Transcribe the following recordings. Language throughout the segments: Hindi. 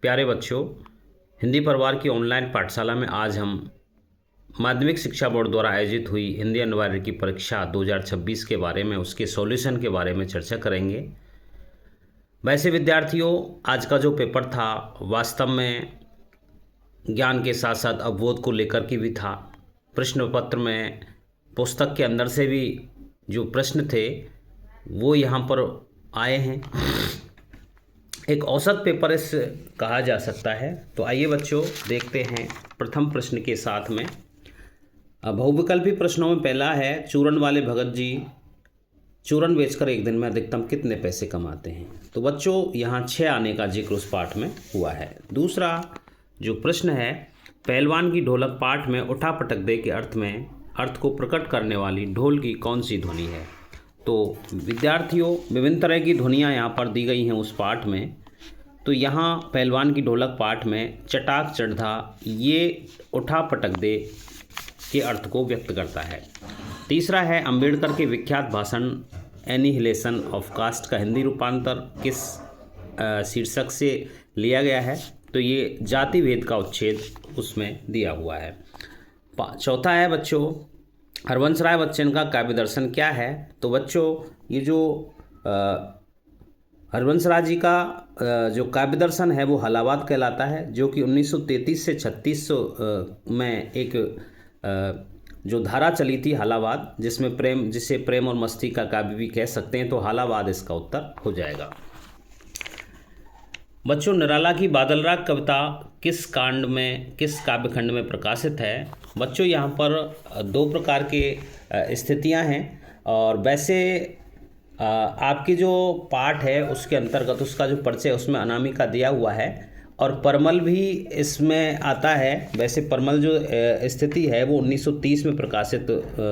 प्यारे बच्चों, हिंदी परिवार की ऑनलाइन पाठशाला में आज हम माध्यमिक शिक्षा बोर्ड द्वारा आयोजित हुई हिंदी अनिवार्य की परीक्षा 2026 के बारे में, उसके सॉल्यूशन के बारे में चर्चा करेंगे। वैसे विद्यार्थियों, आज का जो पेपर था वास्तव में ज्ञान के साथ साथ अवबोध को लेकर के भी था। प्रश्न पत्र में पुस्तक के अंदर से भी जो प्रश्न थे वो यहाँ पर आए हैं। एक औसत पेपर इस कहा जा सकता है। तो आइए बच्चों देखते हैं प्रथम प्रश्न के साथ में। बहुविकल्पी प्रश्नों में पहला है, चूरन वाले भगत जी चूरन बेचकर एक दिन में अधिकतम कितने पैसे कमाते हैं। तो बच्चों यहाँ 6 आने का जिक्र उस पाठ में हुआ है। दूसरा जो प्रश्न है, पहलवान की ढोलक पाठ में उठा पटक दे के अर्थ को प्रकट करने वाली ढोल की कौन सी ध्वनि है। तो विद्यार्थियों, विभिन्न तरह की ध्वनियाँ यहाँ पर दी गई हैं उस पाठ में। तो यहाँ पहलवान की ढोलक पाठ में चटाक चढ़ा ये उठा पटक दे के अर्थ को व्यक्त करता है। तीसरा है, अंबेडकर के विख्यात भाषण एनिहिलेशन ऑफ कास्ट का हिंदी रूपांतर किस शीर्षक से लिया गया है। तो ये जाति भेद का उच्छेद उसमें दिया हुआ है। चौथा है बच्चों, हरवंश राय बच्चन का काव्य दर्शन क्या है। तो बच्चों ये जो हरवंश राय जी का जो काव्य दर्शन है वो हलावाद कहलाता है, जो कि 1933 से 36 में एक जो धारा चली थी हलावाद, जिसे प्रेम और मस्ती का काव्य भी कह सकते हैं। तो हलावाद इसका उत्तर हो जाएगा। बच्चों, निराला की बादलराग कविता किस काव्यखंड में प्रकाशित है। बच्चों यहाँ पर 2 प्रकार के स्थितियाँ हैं, और वैसे आपकी जो पाठ है उसके अंतर्गत उसका जो परिचय उसमें अनामिका दिया हुआ है, और परमल भी इसमें आता है। वैसे परमल जो स्थिति है वो 1930 में प्रकाशित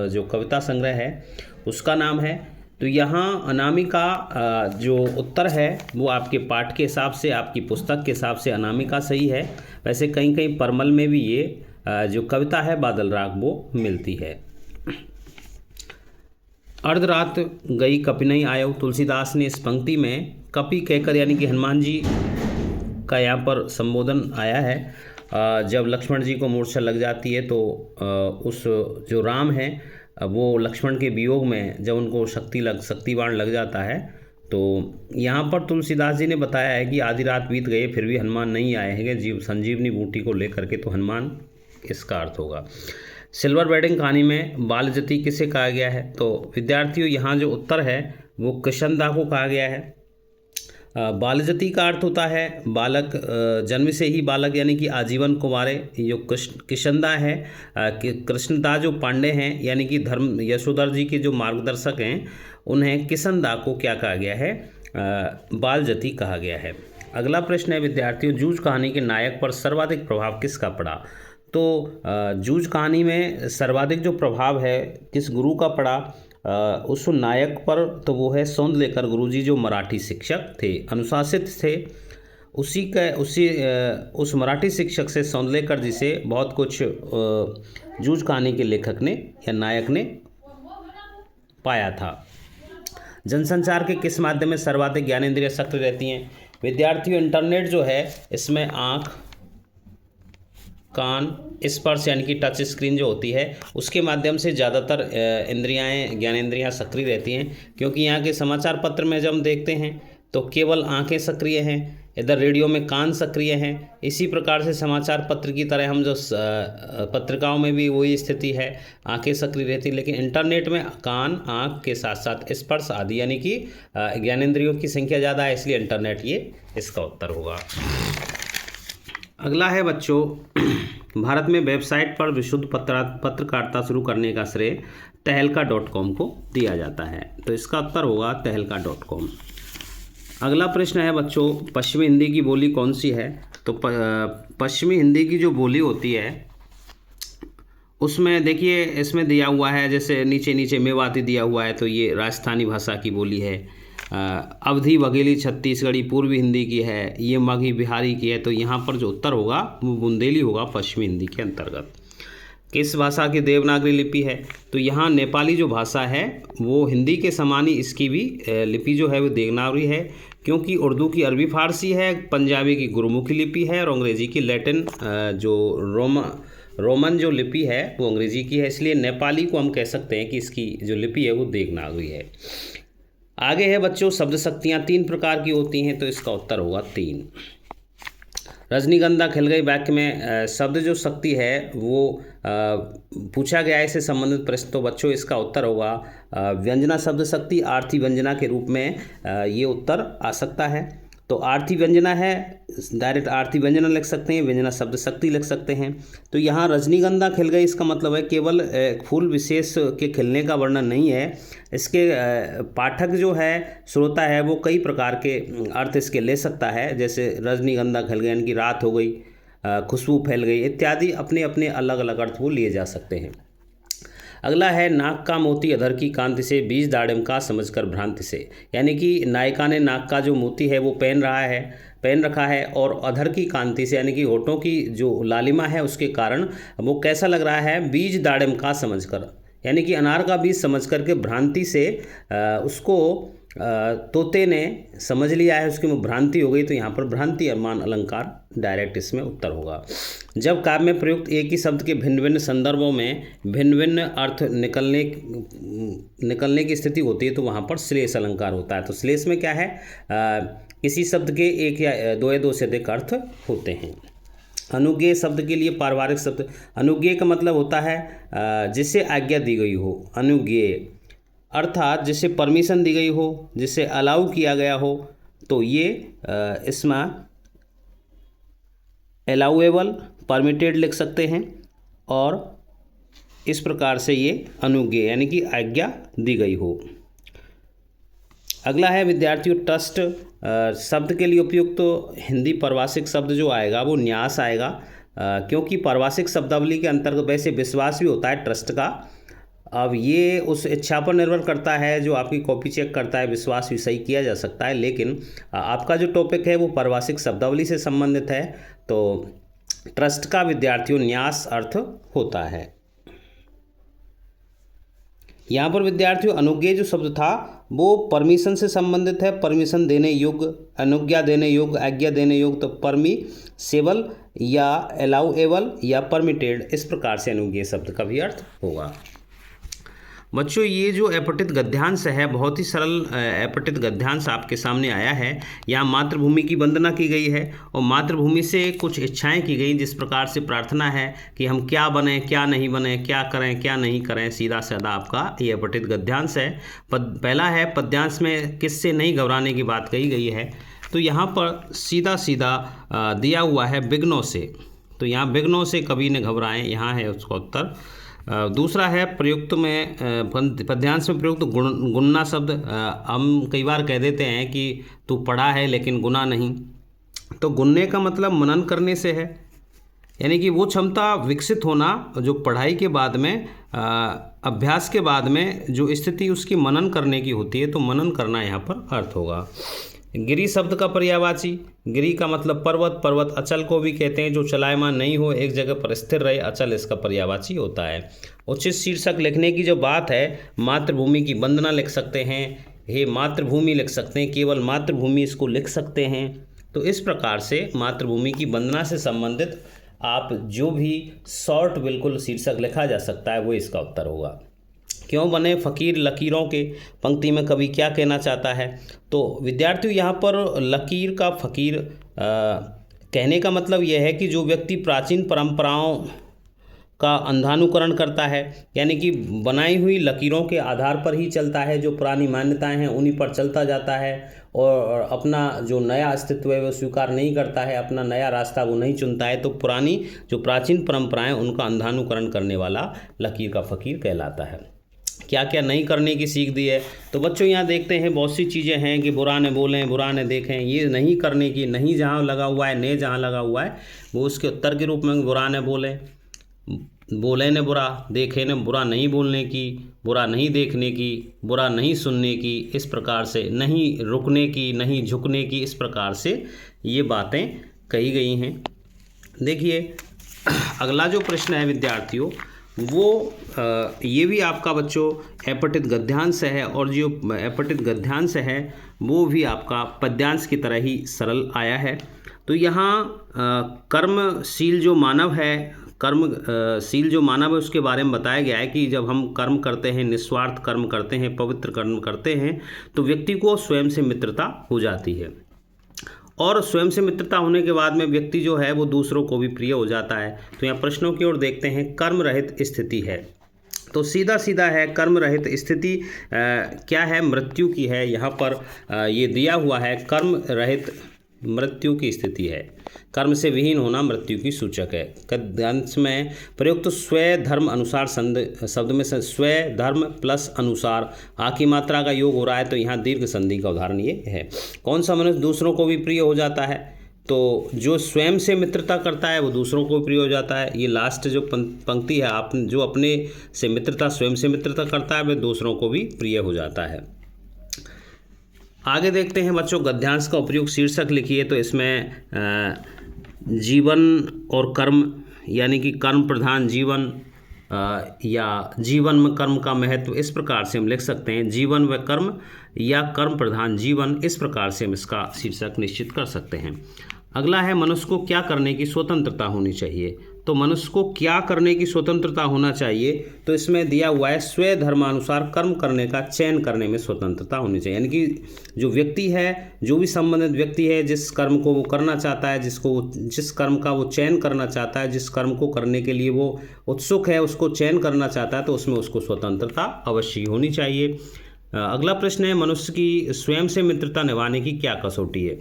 जो कविता संग्रह है उसका नाम है। तो यहाँ अनामिका जो उत्तर है वो आपके पाठ के हिसाब से, आपकी पुस्तक के हिसाब से अनामिका सही है। वैसे कहीं कहीं परमल में भी ये जो कविता है बादल राग वो मिलती है। अर्धरात गई कपिनई आयो, तुलसीदास ने इस पंक्ति में कपि कहकर यानी कि हनुमान जी का यहाँ पर संबोधन आया है। जब लक्ष्मण जी को मूर्छा लग जाती है तो उस जो राम है वो लक्ष्मण के वियोग में जब उनको शक्ति बाण लग जाता है, तो यहाँ पर तुलसीदास जी ने बताया है कि आधी रात बीत गई फिर भी हनुमान नहीं आए हैं संजीवनी बूटी को लेकर के। तो हनुमान इसका अर्थ होगा। सिल्वर वेडिंग कहानी में बालजती किसे कहा गया है। तो विद्यार्थियों यहाँ जो उत्तर है वो किशनदा को कहा गया है। बालजती का अर्थ होता है बालक, जन्म से ही बालक यानी कि आजीवन कुंवारे। जो किशनदा है, कृष्णदा जो पांडे हैं यानी कि धर्म यशोधर जी के जो मार्गदर्शक हैं उन्हें किशनदा को क्या कहा गया है, बालजती कहा गया है। अगला प्रश्न है विद्यार्थियों, जूझ कहानी के नायक पर सर्वाधिक प्रभाव किसका पड़ा। तो जूझ कहानी में सर्वाधिक जो प्रभाव है किस गुरु का पड़ा उस नायक पर, तो वो है सौंदलेकर गुरुजी जो मराठी शिक्षक थे, अनुशासित थे। उस मराठी शिक्षक से सौंदलेकर जी से बहुत कुछ जूझ कहानी के लेखक ने या नायक ने पाया था। जनसंचार के किस माध्यम में सर्वाधिक ज्ञानेंद्रियां सक्रिय रहती हैं। विद्यार्थियों, इंटरनेट जो है इसमें आँख, कान, स्पर्श यानी कि टच स्क्रीन जो होती है उसके माध्यम से ज़्यादातर ज्ञानेंद्रियां सक्रिय रहती हैं, क्योंकि यहाँ के समाचार पत्र में जब हम देखते हैं तो केवल आंखें सक्रिय हैं, इधर रेडियो में कान सक्रिय हैं। इसी प्रकार से समाचार पत्र की तरह हम जो पत्रिकाओं में भी वही स्थिति है, आंखें सक्रिय रहती, लेकिन इंटरनेट में कान, आँख के साथ साथ स्पर्श आदि यानी कि ज्ञानेंद्रियों की संख्या ज़्यादा है, इसलिए इंटरनेट ये इसका उत्तर होगा। अगला है बच्चों, भारत में वेबसाइट पर विशुद्ध पत्रकारिता शुरू करने का श्रेय तहलका.com को दिया जाता है। तो इसका उत्तर होगा तहलका.com। अगला प्रश्न है बच्चों, पश्चिमी हिंदी की बोली कौन सी है। तो पश्चिमी हिंदी की जो बोली होती है उसमें देखिए इसमें दिया हुआ है, जैसे नीचे मेवाती दिया हुआ है, तो ये राजस्थानी भाषा की बोली है। अवधी बघेली छत्तीसगढ़ी पूर्वी हिंदी की है, ये मगही बिहारी की है। तो यहाँ पर जो उत्तर होगा वो बुंदेली होगा पश्चिमी हिंदी के अंतर्गत। किस भाषा की देवनागरी लिपि है। तो यहाँ नेपाली जो भाषा है वो हिंदी के समान ही इसकी भी लिपि जो है वो देवनागरी है, क्योंकि उर्दू की अरबी फ़ारसी है, पंजाबी की गुरमुखी लिपि है और अंग्रेज़ी की लैटिन जो रोमन जो लिपि है वो अंग्रेज़ी की है, इसलिए नेपाली को हम कह सकते हैं कि इसकी जो लिपि है वो देवनागरी है। आगे है बच्चों, शब्द शक्तियाँ 3 प्रकार की होती हैं, तो इसका उत्तर होगा 3। रजनीगंधा खिल गई वाक्य में शब्द जो शक्ति है वो पूछा गया है, इससे संबंधित प्रश्न, तो बच्चों इसका उत्तर होगा व्यंजना शब्द शक्ति, आर्थी व्यंजना के रूप में ये उत्तर आ सकता है। तो आर्थी व्यंजना है, डायरेक्ट आर्थी व्यंजना लिख सकते हैं, व्यंजना शब्द शक्ति लिख सकते हैं। तो यहाँ रजनीगंधा खिल गई, इसका मतलब है केवल फूल विशेष के खिलने का वर्णन नहीं है, इसके पाठक जो है, श्रोता है, वो कई प्रकार के अर्थ इसके ले सकता है, जैसे रजनीगंधा खिल गई यानी कि रात हो गई, खुशबू फैल गई इत्यादि, अपने अपने अलग अलग अर्थ वो लिए जा सकते हैं। अगला है, नाक का मोती अधर की कांति से, बीज दाड़िम का समझकर भ्रांति से, यानी कि नायिका ने नाक का जो मोती है वो पहन रखा है और अधर की कांति से यानी कि होठों की जो लालिमा है उसके कारण वो कैसा लग रहा है, बीज दाड़िम का समझकर, यानी कि अनार का बीज समझ करके भ्रांति से उसको तोते ने समझ लिया है, उसकी भ्रांति हो गई, तो यहाँ पर भ्रांति अरमान अलंकार डायरेक्ट इसमें उत्तर होगा। जब काव्य में प्रयुक्त एक ही शब्द के भिन्न भिन्न संदर्भों में भिन्न भिन्न अर्थ निकलने की स्थिति होती है तो वहाँ पर श्लेष अलंकार होता है। तो श्लेष में क्या है, किसी शब्द के एक या दो से अधिक अर्थ होते हैं। अनुज्ञेय शब्द के लिए पारिवारिक शब्द, अनुज्ञेय का मतलब होता है जिसे आज्ञा दी गई हो, अनुज्ञेय अर्थात जिसे परमिशन दी गई हो, जिसे अलाउ किया गया हो, तो ये इसमें अलाउएबल, परमिटेड लिख सकते हैं और इस प्रकार से ये अनुज्ञेय यानी कि आज्ञा दी गई हो। अगला है विद्यार्थियों, ट्रस्ट शब्द के लिए उपयुक्त तो हिंदी पारिभाषिक शब्द जो आएगा वो न्यास आएगा, क्योंकि पारिभाषिक शब्दावली के अंतर्गत वैसे विश्वास भी होता है ट्रस्ट का। अब ये उस इच्छा पर निर्भर करता है जो आपकी कॉपी चेक करता है, विश्वास भी सही किया जा सकता है, लेकिन आपका जो टॉपिक है वो पारिभाषिक शब्दावली से संबंधित है, तो ट्रस्ट का विद्यार्थियों न्यास अर्थ होता है। यहाँ पर विद्यार्थियों अनुज्ञेय जो शब्द था वो परमिशन से संबंधित है, परमिशन देने योग्य, अनुज्ञा देने योग्य, आज्ञा देने योग्य, तो परमिसेबल या अलाउएबल या परमिटेड, इस प्रकार से अनुज्ञेय शब्द का भी अर्थ होगा। बच्चों ये जो अपठित गद्यांश है बहुत ही सरल अपठित गद्यांश आपके सामने आया है। यहाँ मातृभूमि की वंदना की गई है और मातृभूमि से कुछ इच्छाएं की गई, जिस प्रकार से प्रार्थना है कि हम क्या बने क्या नहीं बने, क्या करें क्या नहीं करें, सीधा साधा आपका ये अपठित गद्यांश है। पहला है पद्यांश में किससे नहीं घबराने की बात कही गई है, तो यहाँ पर सीधा सीधा दिया हुआ है विघ्नों से, तो यहाँ विघ्नों से कभी न घबराएं, यहाँ है उसका उत्तर। दूसरा है प्रयुक्त में पद्यांश में प्रयुक्त गुणना शब्द, हम कई बार कह देते हैं कि तू पढ़ा है लेकिन गुना नहीं, तो गुनने का मतलब मनन करने से है, यानी कि वो क्षमता विकसित होना जो पढ़ाई के बाद में अभ्यास के बाद में जो स्थिति उसकी मनन करने की होती है, तो मनन करना यहाँ पर अर्थ होगा। गिरि शब्द का पर्यायवाची, गिरि का मतलब पर्वत, पर्वत अचल को भी कहते हैं जो चलायमान नहीं हो, एक जगह पर स्थिर रहे, अचल इसका पर्यायवाची होता है। उचित शीर्षक लिखने की जो बात है, मातृभूमि की वंदना लिख सकते हैं, हे मातृभूमि लिख सकते हैं, केवल मातृभूमि इसको लिख सकते हैं। तो इस प्रकार से मातृभूमि की वंदना से संबंधित आप जो भी शॉर्ट बिल्कुल शीर्षक लिखा जा सकता है वो इसका उत्तर होगा। क्यों बने फ़कीर लकीरों के, पंक्ति में कवि क्या कहना चाहता है, तो विद्यार्थियों यहाँ पर लकीर का फ़कीर कहने का मतलब यह है कि जो व्यक्ति प्राचीन परंपराओं का अंधानुकरण करता है, यानी कि बनाई हुई लकीरों के आधार पर ही चलता है, जो पुरानी मान्यताएं हैं उन्हीं पर चलता जाता है और अपना जो नया अस्तित्व है वो स्वीकार नहीं करता है, अपना नया रास्ता वो नहीं चुनता है, तो पुरानी जो प्राचीन परंपराएं उनका अंधानुकरण करने वाला लकीर का फ़कीर कहलाता है। क्या क्या नहीं करने की सीख दी है, तो बच्चों यहाँ देखते हैं बहुत सी चीज़ें हैं कि बुरा न बोलें, बुरा न देखें, ये नहीं करने की, नहीं जहाँ लगा हुआ है, ने जहाँ लगा हुआ है वो उसके उत्तर के रूप में बुरा न बोलें, बोले न बुरा, देखे न बुरा नहीं बोलने की, बुरा नहीं देखने की, बुरा नहीं सुनने की, इस प्रकार से नहीं रुकने की, नहीं झुकने की, इस प्रकार से ये बातें कही गई हैं। देखिए अगला जो प्रश्न है विद्यार्थियों वो ये भी आपका बच्चों अपठित गद्यांश है, और जो अपठित गद्यांश है वो भी आपका पद्यांश की तरह ही सरल आया है। तो यहाँ कर्मशील जो मानव है, कर्मशील जो मानव है उसके बारे में बताया गया है कि जब हम कर्म करते हैं, निस्वार्थ कर्म करते हैं, पवित्र कर्म करते हैं, तो व्यक्ति को स्वयं से मित्रता हो जाती है, और स्वयं से मित्रता होने के बाद में व्यक्ति जो है वो दूसरों को भी प्रिय हो जाता है। तो यहाँ प्रश्नों की ओर देखते हैं। कर्म रहित स्थिति है, तो सीधा सीधा है कर्म रहित स्थिति क्या है, मृत्यु की है। यहाँ पर ये दिया हुआ है कर्म रहित मृत्यु की स्थिति है, कर्म से विहीन होना मृत्यु की सूचक है। गद्यांश में प्रयुक्त स्वय धर्म अनुसार शब्द में स्वय धर्म प्लस अनुसार आ की मात्रा का योग हो रहा है, तो यहाँ दीर्घ संधि का उदाहरण ये है। कौन सा मनुष्य दूसरों को भी प्रिय हो जाता है, तो जो स्वयं से मित्रता करता है वो दूसरों को प्रिय हो जाता है। ये लास्ट जो पंक्ति है, आप जो अपने से मित्रता, स्वयं से मित्रता करता है वह दूसरों को भी प्रिय हो जाता है। आगे देखते हैं बच्चों, गद्यांश का उपयोग शीर्षक लिखिए। तो इसमें जीवन और कर्म, यानी कि कर्म प्रधान जीवन या जीवन में कर्म का महत्व, इस प्रकार से हम लिख सकते हैं। जीवन व कर्म या कर्म प्रधान जीवन, इस प्रकार से हम इसका शीर्षक निश्चित कर सकते हैं। अगला है मनुष्य को क्या करने की स्वतंत्रता होनी चाहिए। तो मनुष्य को क्या करने की स्वतंत्रता होना चाहिए, तो इसमें दिया हुआ है स्वयं धर्मानुसार कर्म करने का चयन करने में स्वतंत्रता होनी चाहिए। यानी कि जो व्यक्ति है, जो भी संबंधित व्यक्ति है, जिस कर्म को वो करना चाहता है, जिस कर्म का वो चयन करना चाहता है, जिस कर्म को करने के लिए वो उत्सुक है, उसको चयन करना चाहता है, तो उसमें उसको स्वतंत्रता अवश्य होनी चाहिए। अगला प्रश्न है, मनुष्य की स्वयं से मित्रता निभाने की क्या कसौटी है।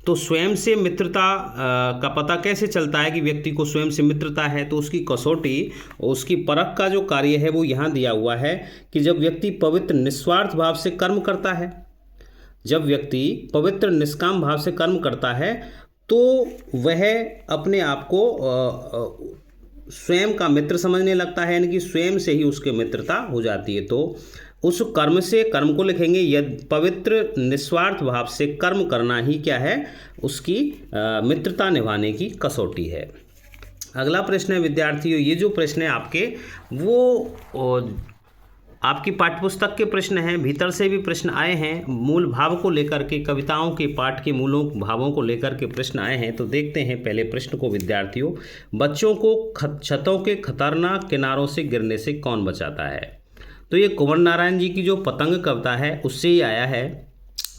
तो स्वयं से मित्रता का पता कैसे चलता है कि व्यक्ति को स्वयं से मित्रता है, तो उसकी कसौटी, उसकी परख का जो कार्य है वो यहाँ दिया हुआ है कि जब व्यक्ति पवित्र निस्वार्थ भाव से कर्म करता है, जब व्यक्ति पवित्र निष्काम भाव से कर्म करता है, तो वह अपने आप को स्वयं का मित्र समझने लगता है, यानी कि स्वयं से ही उसकी मित्रता हो जाती है। तो उस कर्म से, कर्म को लिखेंगे, यदि पवित्र निस्वार्थ भाव से कर्म करना ही क्या है, उसकी मित्रता निभाने की कसौटी है। अगला प्रश्न है विद्यार्थियों, ये जो प्रश्न है आपके, वो आपकी पाठ्यपुस्तक के प्रश्न हैं, भीतर से भी प्रश्न आए हैं, मूल भाव को लेकर के, कविताओं के पाठ के मूलों भावों को लेकर के प्रश्न आए हैं। तो देखते हैं पहले प्रश्न को विद्यार्थियों। बच्चों को छतों के खतरनाक किनारों से गिरने से कौन बचाता है। तो ये कुंवर नारायण जी की जो पतंग कविता है उससे ही आया है।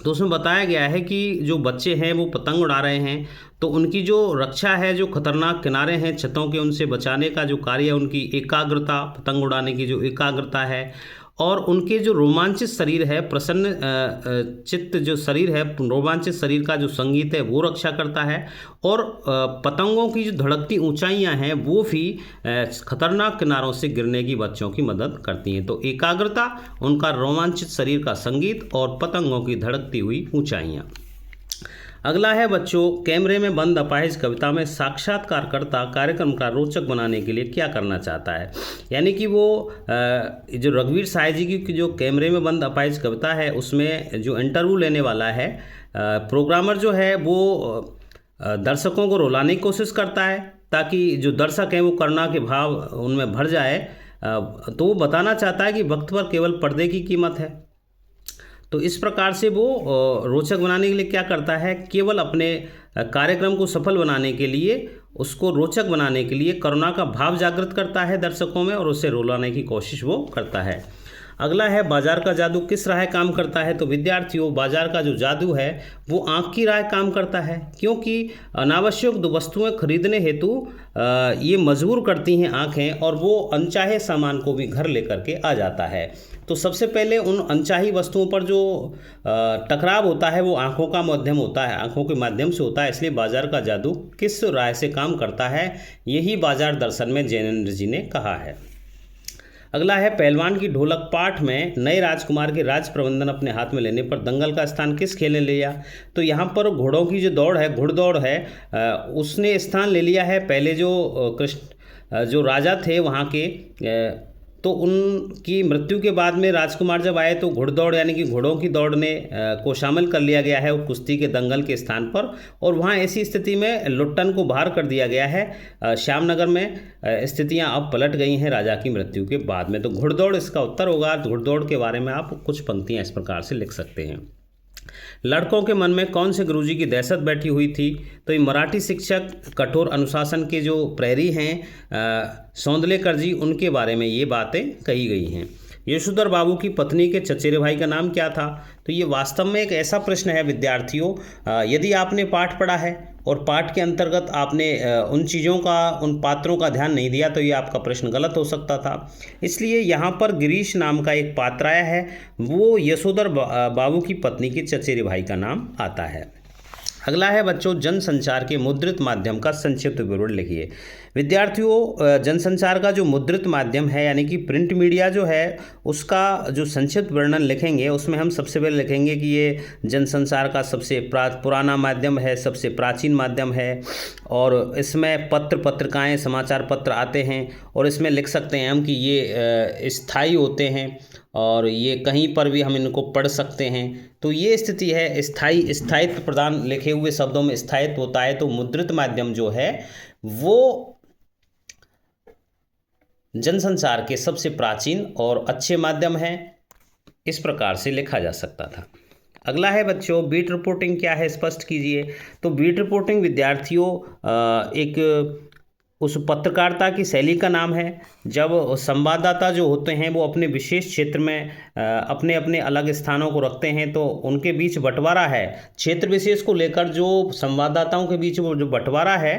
तो उसमें बताया गया है कि जो बच्चे हैं वो पतंग उड़ा रहे हैं, तो उनकी जो रक्षा है, जो खतरनाक किनारे हैं छतों के, उनसे बचाने का जो कार्य है, उनकी एकाग्रता, पतंग उड़ाने की जो एकाग्रता है, और उनके जो रोमांचित शरीर है, प्रसन्न चित्त जो शरीर है, रोमांचित शरीर का जो संगीत है वो रक्षा करता है, और पतंगों की जो धड़कती ऊंचाइयां हैं वो भी खतरनाक किनारों से गिरने की बच्चों की मदद करती हैं। तो एकाग्रता, उनका रोमांचित शरीर का संगीत, और पतंगों की धड़कती हुई ऊंचाइयां। अगला है बच्चों, कैमरे में बंद अपाहिज कविता में साक्षात्कारकर्ता कार्यक्रम का रोचक बनाने के लिए क्या करना चाहता है। यानी कि वो जो रघुवीर साय जी की जो कैमरे में बंद अपाहिज कविता है, उसमें जो इंटरव्यू लेने वाला है प्रोग्रामर जो है, वो दर्शकों को रुलाने की कोशिश करता है, ताकि जो दर्शक हैं वो करुणा के भाव उनमें भर जाए। तो वो बताना चाहता है कि वक्त पर केवल पर्दे की कीमत है। तो इस प्रकार से वो रोचक बनाने के लिए क्या करता है, केवल अपने कार्यक्रम को सफल बनाने के लिए, उसको रोचक बनाने के लिए करुणा का भाव जागृत करता है दर्शकों में, और उसे रुलाने की कोशिश वो करता है। अगला है बाजार का जादू किस राह काम करता है। तो विद्यार्थियों, बाजार का जो जादू है वो आँख की राह काम करता है, क्योंकि अनावश्यक वस्तुएं खरीदने हेतु ये मजबूर करती हैं आँखें, और वो अनचाहे सामान को भी घर लेकर के आ जाता है। तो सबसे पहले उन अनचाही वस्तुओं पर जो टकराव होता है वो आँखों का माध्यम होता है, आँखों के माध्यम से होता है। इसलिए बाजार का जादू किस राह से काम करता है, यही बाजार दर्शन में जैनेन्द्र जी ने कहा है। अगला है पहलवान की ढोलक पाठ में नए राजकुमार के राज प्रबंधन अपने हाथ में लेने पर दंगल का स्थान किस खेल ने लिया। तो यहाँ पर घोड़ों की जो दौड़ है, घुड़दौड़ है, उसने स्थान ले लिया है। पहले जो कृष्ण जो राजा थे वहाँ के, तो उनकी मृत्यु के बाद में राजकुमार जब आए तो घुड़दौड़ यानी कि घोड़ों की दौड़ ने को शामिल कर लिया गया है कुश्ती के दंगल के स्थान पर, और वहाँ ऐसी स्थिति में लुट्टन को बाहर कर दिया गया है। श्यामनगर में स्थितियाँ अब पलट गई हैं राजा की मृत्यु के बाद में। तो घुड़दौड़ इसका उत्तर होगा। घुड़दौड़ के बारे में आप कुछ पंक्तियाँ इस प्रकार से लिख सकते हैं। लड़कों के मन में कौन से गुरुजी की दहशत बैठी हुई थी? तो ये मराठी शिक्षक कठोर अनुशासन के जो प्रहरी हैं सौंदलेकर जी, उनके बारे में ये बातें कही गई हैं। यशोधर बाबू की पत्नी के चचेरे भाई का नाम क्या था? तो ये वास्तव में एक ऐसा प्रश्न है विद्यार्थियों, यदि आपने पाठ पढ़ा है और पाठ के अंतर्गत आपने उन चीज़ों का, उन पात्रों का ध्यान नहीं दिया तो ये आपका प्रश्न गलत हो सकता था। इसलिए यहाँ पर गिरीश नाम का एक पात्र आया है, वो यशोधर बाबू की पत्नी के चचेरे भाई का नाम आता है। अगला है बच्चों, जनसंचार के मुद्रित माध्यम का संक्षिप्त विवरण लिखिए। विद्यार्थियों, जनसंचार का जो मुद्रित माध्यम है यानी कि प्रिंट मीडिया जो है उसका जो संक्षिप्त वर्णन लिखेंगे उसमें हम सबसे पहले लिखेंगे कि ये जनसंचार का सबसे पुराना माध्यम है, सबसे प्राचीन माध्यम है, और इसमें पत्र पत्रिकाएं समाचार पत्र आते हैं, और इसमें लिख सकते हैं हम कि ये स्थायी होते हैं और ये कहीं पर भी हम इनको पढ़ सकते हैं। तो ये स्थिति है, स्थायित्व प्रदान लिखे हुए शब्दों में स्थायित्व होता है। तो मुद्रित माध्यम जो है वो जनसंचार के सबसे प्राचीन और अच्छे माध्यम है, इस प्रकार से लिखा जा सकता था। अगला है बच्चों, बीट रिपोर्टिंग क्या है स्पष्ट कीजिए। तो बीट रिपोर्टिंग विद्यार्थियों एक उस पत्रकारिता की शैली का नाम है जब संवाददाता जो होते हैं वो अपने विशेष क्षेत्र में अपने अपने अलग स्थानों को रखते हैं, तो उनके बीच बंटवारा है क्षेत्र विशेष को लेकर, जो संवाददाताओं के बीच वो जो बंटवारा है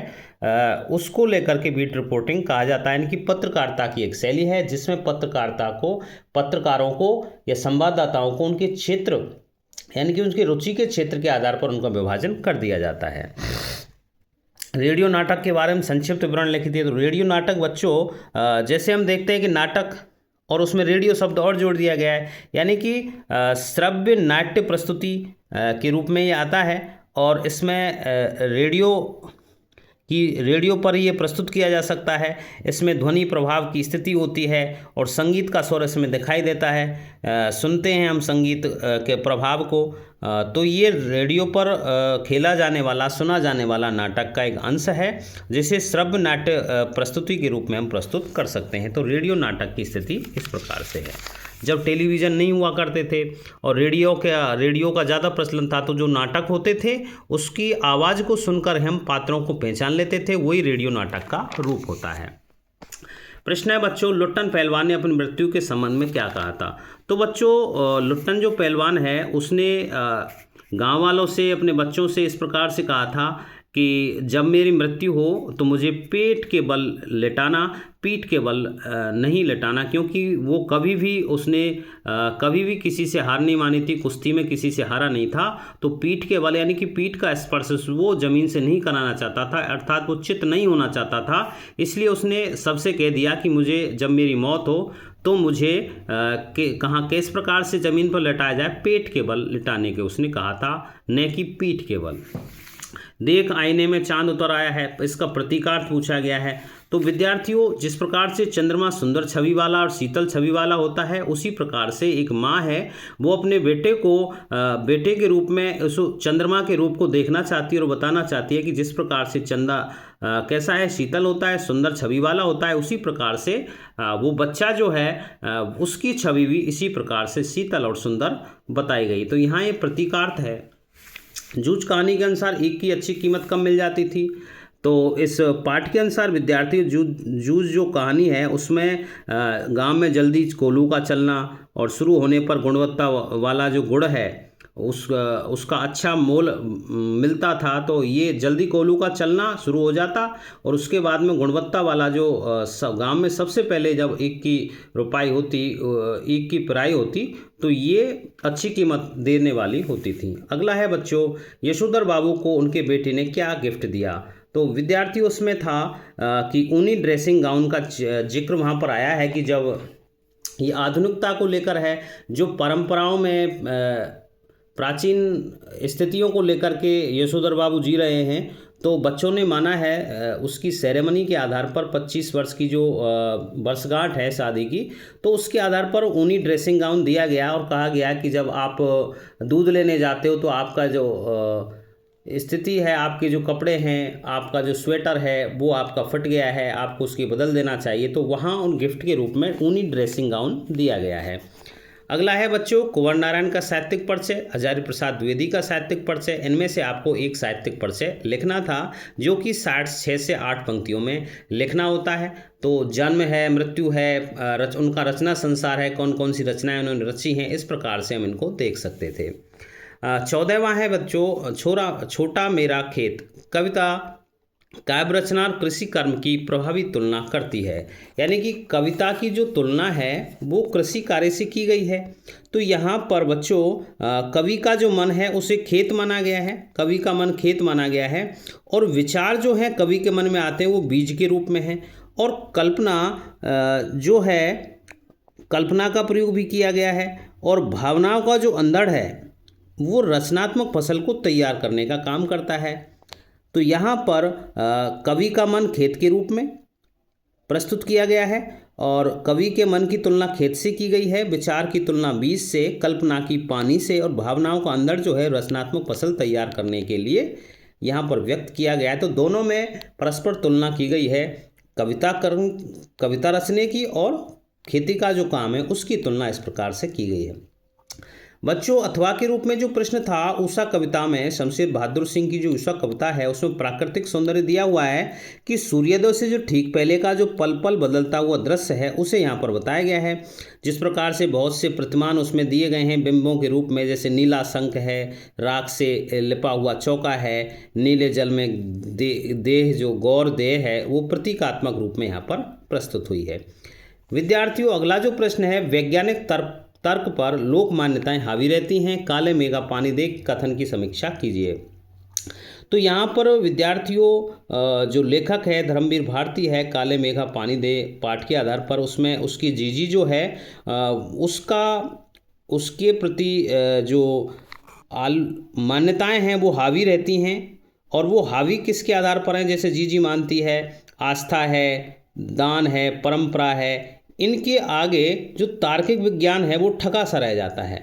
उसको लेकर के बीट रिपोर्टिंग कहा जाता है। यानी कि पत्रकारिता की एक शैली है जिसमें पत्रकारों को या संवाददाताओं को उनके क्षेत्र यानी कि उनकी रुचि के क्षेत्र के आधार पर उनका विभाजन कर दिया जाता है। रेडियो नाटक के बारे में संक्षिप्त विवरण लिख दिए। तो रेडियो नाटक बच्चों, जैसे हम देखते हैं कि नाटक और उसमें रेडियो शब्द और जोड़ दिया गया है, यानी कि श्रव्य नाट्य प्रस्तुति के रूप में ये आता है, और इसमें रेडियो पर ये प्रस्तुत किया जा सकता है। इसमें ध्वनि प्रभाव की स्थिति होती है और संगीत का स्वर इसमें दिखाई देता है, सुनते हैं हम संगीत के प्रभाव को। तो ये रेडियो पर खेला जाने वाला, सुना जाने वाला नाटक का एक अंश है जिसे श्रव्य नाट्य प्रस्तुति के रूप में हम प्रस्तुत कर सकते हैं। तो रेडियो नाटक की स्थिति इस प्रकार से है। जब टेलीविज़न नहीं हुआ करते थे और रेडियो का ज़्यादा प्रचलन था, तो जो नाटक होते थे उसकी आवाज़ को सुनकर हम पात्रों को पहचान लेते थे, वही रेडियो नाटक का रूप होता है। प्रश्न है बच्चों, लुट्टन पहलवान ने अपनी मृत्यु के संबंध में क्या कहा था? तो बच्चों, लुट्टन जो पहलवान है उसने गांव वालों से, अपने बच्चों से इस प्रकार से कहा था कि जब मेरी मृत्यु हो तो मुझे पेट के बल लेटाना, पीठ के बल नहीं लेटाना, क्योंकि वो कभी भी किसी से हार नहीं मानी थी, कुश्ती में किसी से हारा नहीं था। तो पीठ के बल यानी कि पीठ का स्पर्श वो जमीन से नहीं कराना चाहता था, अर्थात वो चित नहीं होना चाहता था। इसलिए उसने सबसे कह दिया कि मुझे जब मेरी मौत हो तो मुझे किस प्रकार से ज़मीन पर लेटाया जाए, पेट के बल लिटाने के उसने कहा था, न कि पीठ के बल। देख आईने में चांद उतर आया है, इसका प्रतीकार्थ पूछा गया है। तो विद्यार्थियों, जिस प्रकार से चंद्रमा सुंदर छवि वाला और शीतल छवि वाला होता है, उसी प्रकार से एक माँ है वो अपने बेटे के रूप में उस चंद्रमा के रूप को देखना चाहती है और बताना चाहती है कि जिस प्रकार से चंदा कैसा है, शीतल होता है, सुंदर छवि वाला होता है, उसी प्रकार से वो बच्चा जो है उसकी छवि भी इसी प्रकार से शीतल और सुंदर बताई गई। तो यहाँ ये प्रतीकार्थ है। जूझ कहानी के अनुसार ईख की अच्छी कीमत कम मिल जाती थी। तो इस पाठ के अनुसार विद्यार्थी जूझ जो कहानी है उसमें गांव में जल्दी कोल्हू का चलना और शुरू होने पर गुणवत्ता वाला जो गुड़ है उसका अच्छा मोल मिलता था। तो ये जल्दी कोल्हू का चलना शुरू हो जाता और उसके बाद में गुणवत्ता वाला जो गांव में सबसे पहले जब ईख की रोपाई होती, ईख की पेराई होती, तो ये अच्छी कीमत देने वाली होती थी। अगला है बच्चों, यशोधर बाबू को उनके बेटे ने क्या गिफ्ट दिया? तो विद्यार्थी उसमें था कि ऊनी ड्रेसिंग गाउन का जिक्र वहाँ पर आया है कि जब ये आधुनिकता को लेकर है, जो परंपराओं में प्राचीन स्थितियों को लेकर के यशोधर बाबू जी रहे हैं, तो बच्चों ने माना है उसकी सेरेमनी के आधार पर 25 वर्ष की जो वर्षगांठ है शादी की, तो उसके आधार पर ऊनी ड्रेसिंग गाउन दिया गया और कहा गया कि जब आप दूध लेने जाते हो तो आपका जो स्थिति है, आपके जो कपड़े हैं, आपका जो स्वेटर है वो आपका फट गया है, आपको उसकी बदल देना चाहिए, तो वहाँ उन गिफ्ट के रूप में ऊनी ड्रेसिंग गाउन दिया गया है। अगला है बच्चों कुंवर नारायण का साहित्यिक परिचय, हजारी प्रसाद द्विवेदी का साहित्यिक परिचय। इनमें से आपको एक साहित्यिक परिचय लिखना था जो कि 6 से 8 पंक्तियों में लिखना होता है। तो जन्म है, मृत्यु है, उनका रचना संसार है, कौन कौन सी रचनाएं उन्होंने रची हैं, इस प्रकार से हम इनको देख सकते थे। 14वां है बच्चों छोटा मेरा खेत। कविता काव्य रचना और कृषि कर्म की प्रभावी तुलना करती है, यानी कि कविता की जो तुलना है वो कृषि कार्य से की गई है। तो यहाँ पर बच्चों कवि का जो मन है उसे खेत माना गया है, कवि का मन खेत माना गया है, और विचार जो है कवि के मन में आते हैं वो बीज के रूप में है, और कल्पना जो है कल्पना का प्रयोग भी किया गया है, और भावनाओं का जो अंधड़ है वो रचनात्मक फसल को तैयार करने का काम करता है। तो यहाँ पर कवि का मन खेत के रूप में प्रस्तुत किया गया है, और कवि के मन की तुलना खेत से की गई है, विचार की तुलना बीज से, कल्पना की पानी से, और भावनाओं का अंदर जो है रचनात्मक फसल तैयार करने के लिए यहाँ पर व्यक्त किया गया है। तो दोनों में परस्पर तुलना की गई है, कविता रचने की और खेती का जो काम है उसकी तुलना इस प्रकार से की गई है। बच्चों अथवा के रूप में जो प्रश्न था, उषा कविता में शमशेर बहादुर सिंह की जो उषा कविता है उसमें प्राकृतिक सौंदर्य दिया हुआ है कि सूर्योदय से जो ठीक पहले का जो पल पल बदलता हुआ दृश्य है उसे यहाँ पर बताया गया है। जिस प्रकार से बहुत से प्रतिमान उसमें दिए गए हैं बिंबों के रूप में, जैसे नीला शंख है, राख से लिपा हुआ चौका है, नीले जल में देह जो गौर देह है वो प्रतीकात्मक रूप में यहाँ पर प्रस्तुत हुई है। विद्यार्थियों अगला जो प्रश्न है, वैज्ञानिक तर्क पर लोक मान्यताएं हावी रहती हैं, काले मेघा पानी दे कथन की समीक्षा कीजिए। तो यहाँ पर विद्यार्थियों जो लेखक है धर्मवीर भारती है, काले मेघा पानी दे पाठ के आधार पर उसमें उसकी जीजी जो है उसके प्रति जो मान्यताएं हैं वो हावी रहती हैं, और वो हावी किसके आधार पर हैं, जैसे जीजी मानती है आस्था है, दान है, परंपरा है, इनके आगे जो तार्किक विज्ञान है वो ठगा सा रह जाता है।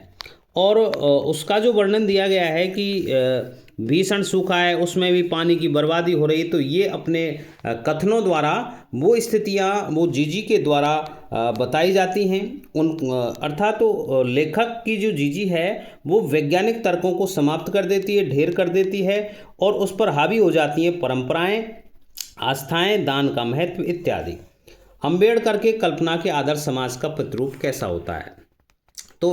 और उसका जो वर्णन दिया गया है कि भीषण सूखा है, उसमें भी पानी की बर्बादी हो रही, तो ये अपने कथनों द्वारा वो स्थितियाँ वो जीजी के द्वारा बताई जाती हैं। अर्थात तो लेखक की जो जीजी है वो वैज्ञानिक तर्कों को समाप्त कर देती है, ढेर कर देती है, और उस पर हावी हो जाती हैं परंपराएं, आस्थाएं, दान का महत्व इत्यादि। अम्बेडकर के कल्पना के आदर्श समाज का प्रतिरूप कैसा होता है? तो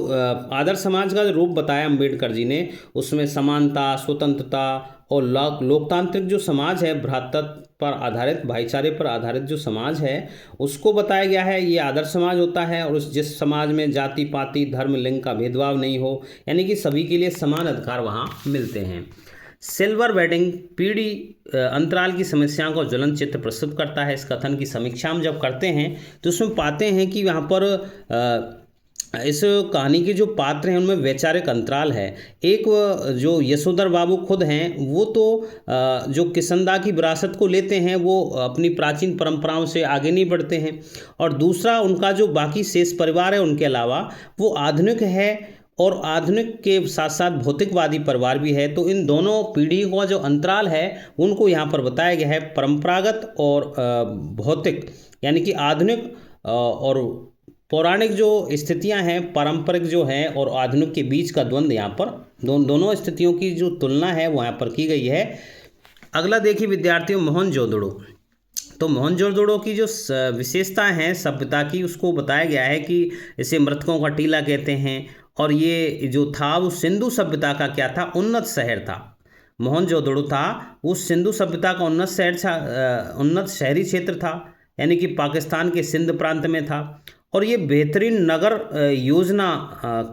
आदर्श समाज का जो रूप बताया अम्बेडकर जी ने, उसमें समानता, स्वतंत्रता और लोकतांत्रिक जो समाज है, भ्रातृत्व पर आधारित, भाईचारे पर आधारित जो समाज है उसको बताया गया है, ये आदर्श समाज होता है। और जिस समाज में जाति पाति धर्म लिंग का भेदभाव नहीं हो, यानी कि सभी के लिए समान अधिकार वहाँ मिलते हैं। सिल्वर वेडिंग पीढ़ी अंतराल की समस्याओं का ज्वलन चित्र प्रस्तुत करता है। इस कथन की समीक्षा हम जब करते हैं तो उसमें पाते हैं कि यहाँ पर इस कहानी के जो पात्र हैं उनमें वैचारिक अंतराल है। एक जो यशोधर बाबू खुद हैं वो तो जो किसनदा की विरासत को लेते हैं, वो अपनी प्राचीन परंपराओं से आगे नहीं बढ़ते हैं, और दूसरा उनका जो बाकी शेष परिवार है उनके अलावा वो आधुनिक है, और आधुनिक के साथ साथ भौतिकवादी परिवार भी है। तो इन दोनों पीढ़ियों का जो अंतराल है उनको यहाँ पर बताया गया है। परंपरागत और भौतिक, यानी कि आधुनिक और पौराणिक जो स्थितियां हैं, पारंपरिक जो हैं और आधुनिक के बीच का द्वंद्व यहाँ पर दोनों स्थितियों की जो तुलना है वो यहाँ पर की गई है। अगला देखिए विद्यार्थियों, मोहनजोदड़ो। तो मोहनजोदड़ो की जो विशेषताएं हैं सभ्यता की, उसको बताया गया है कि इसे मृतकों का टीला कहते हैं, और ये जो था वो सिंधु सभ्यता का क्या था, उन्नत शहर था। मोहनजोदड़ो था वो सिंधु सभ्यता का उन्नत शहर था, उन्नत शहरी क्षेत्र था, यानी कि पाकिस्तान के सिंध प्रांत में था। और ये बेहतरीन नगर योजना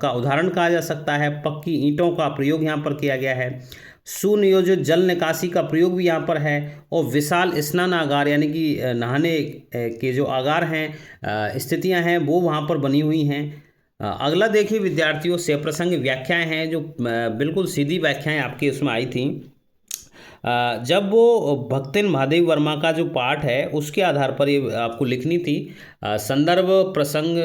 का उदाहरण कहा जा सकता है। पक्की ईंटों का प्रयोग यहाँ पर किया गया है, सुनियोजित जल निकासी का प्रयोग भी यहाँ पर है, और विशाल स्नानागार यानी कि नहाने के जो आगार हैं, स्थितियाँ हैं वो वहाँ पर बनी हुई हैं। अगला देखिए विद्यार्थियों, से प्रसंग व्याख्याएं हैं जो बिल्कुल सीधी व्याख्याएं आपके उसमें आई थी। जब वो भक्तिन महादेव वर्मा का जो पाठ है उसके आधार पर ये आपको लिखनी थी। संदर्भ, प्रसंग,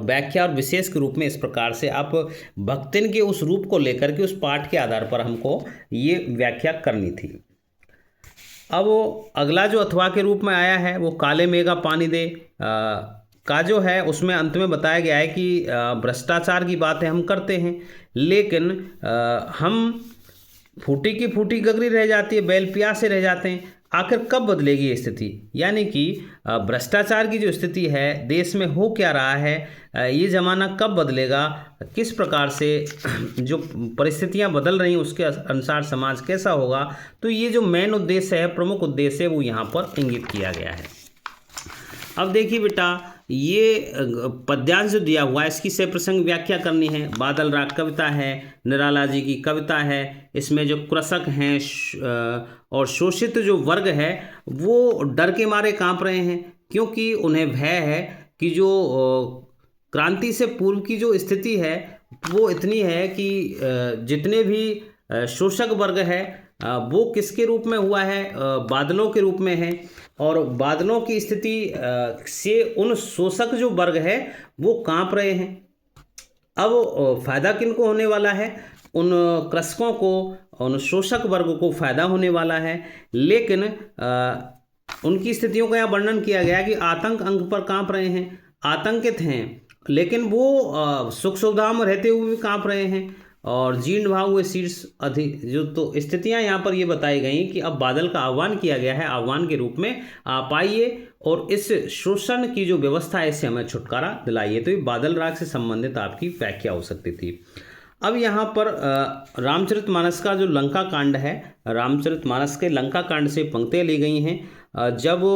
व्याख्या और विशेष के रूप में इस प्रकार से आप भक्तिन के उस रूप को लेकर के उस पाठ के आधार पर हमको ये व्याख्या करनी थी। अब वो अगला जो अथवा के रूप में आया है वो काले मेघा पानी दे का जो है उसमें अंत में बताया गया है कि भ्रष्टाचार की बातें हम करते हैं, लेकिन हम फूटी की फूटी गगरी रह जाती है, बैल प्यासे रह जाते हैं। आखिर कब बदलेगी ये स्थिति? यानी कि भ्रष्टाचार की जो स्थिति है देश में हो क्या रहा है, ये ज़माना कब बदलेगा, किस प्रकार से जो परिस्थितियां बदल रही हैं उसके अनुसार समाज कैसा होगा, तो ये जो मेन उद्देश्य है, प्रमुख उद्देश्य है, वो यहाँ पर इंगित किया गया है। अब देखिए बेटा, ये पद्यांश जो दिया हुआ है इसकी सह प्रसंग व्याख्या करनी है। बादल राग कविता है, निराला जी की कविता है, इसमें जो कृषक हैं और शोषित जो वर्ग है वो डर के मारे कांप रहे हैं, क्योंकि उन्हें भय है कि जो क्रांति से पूर्व की जो स्थिति है वो इतनी है कि जितने भी शोषक वर्ग है वो किसके रूप में हुआ है, बादलों के रूप में है, और बादलों की स्थिति से उन शोषक जो वर्ग है वो कांप रहे हैं। अब फायदा किनको होने वाला है? उन कृषकों को, उन शोषक वर्ग को फायदा होने वाला है, लेकिन उनकी स्थितियों का यहाँ वर्णन किया गया है कि आतंक अंग पर कांप रहे हैं, आतंकित हैं, लेकिन वो सुख सुविधा में रहते हुए भी कांप रहे हैं, और जीर्ण भाव हुए शीर्ष अधिक जो तो स्थितियां यहाँ पर ये बताई गई कि अब बादल का आह्वान किया गया है, आह्वान के रूप में आप आइए और इस शोषण की जो व्यवस्था है इससे हमें छुटकारा दिलाइए। तो ये बादल राग से संबंधित आपकी व्याख्या हो सकती थी। अब यहाँ पर रामचरितमानस का जो लंका कांड है, रामचरितमानस के लंका कांड से पंक्तियाँ ली गई हैं। जब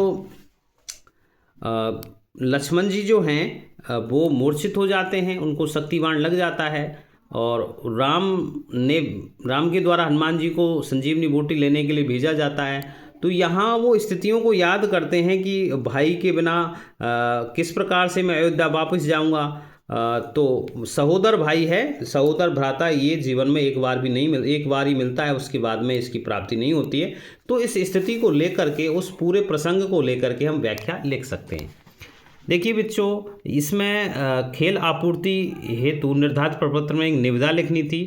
लक्ष्मण जी जो हैं वो मूर्छित हो जाते हैं, उनको शक्तिबाण लग जाता है, और राम के द्वारा हनुमान जी को संजीवनी बूटी लेने के लिए भेजा जाता है। तो यहाँ वो स्थितियों को याद करते हैं कि भाई के बिना किस प्रकार से मैं अयोध्या वापस जाऊँगा। तो सहोदर भाई है, सहोदर भ्राता, ये जीवन में एक बार ही मिलता है, उसके बाद में इसकी प्राप्ति नहीं होती है। तो इस स्थिति को लेकर के, उस पूरे प्रसंग को लेकर के हम व्याख्या लिख सकते हैं। देखिए बच्चों, इसमें खेल आपूर्ति हेतु निर्धारित प्रपत्र में एक निविदा लिखनी थी।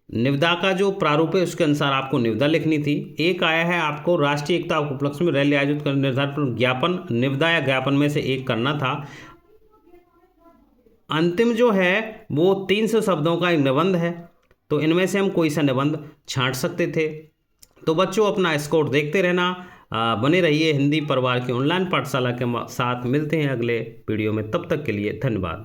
निविदा का जो प्रारूप है उसके अनुसार आपको निविदा लिखनी थी। एक आया है आपको राष्ट्रीय एकता उपलक्ष्य में रैली आयोजित कर निर्धारित ज्ञापन, निविदा या ज्ञापन में से एक करना था। अंतिम जो है वो 300 शब्दों का एक निबंध है, तो इनमें से हम कोई सा निबंध छांट सकते थे। तो बच्चों अपना स्कोर देखते रहना, बने रहिए हिंदी परिवार की ऑनलाइन पाठशाला के साथ। मिलते हैं अगले वीडियो में, तब तक के लिए धन्यवाद।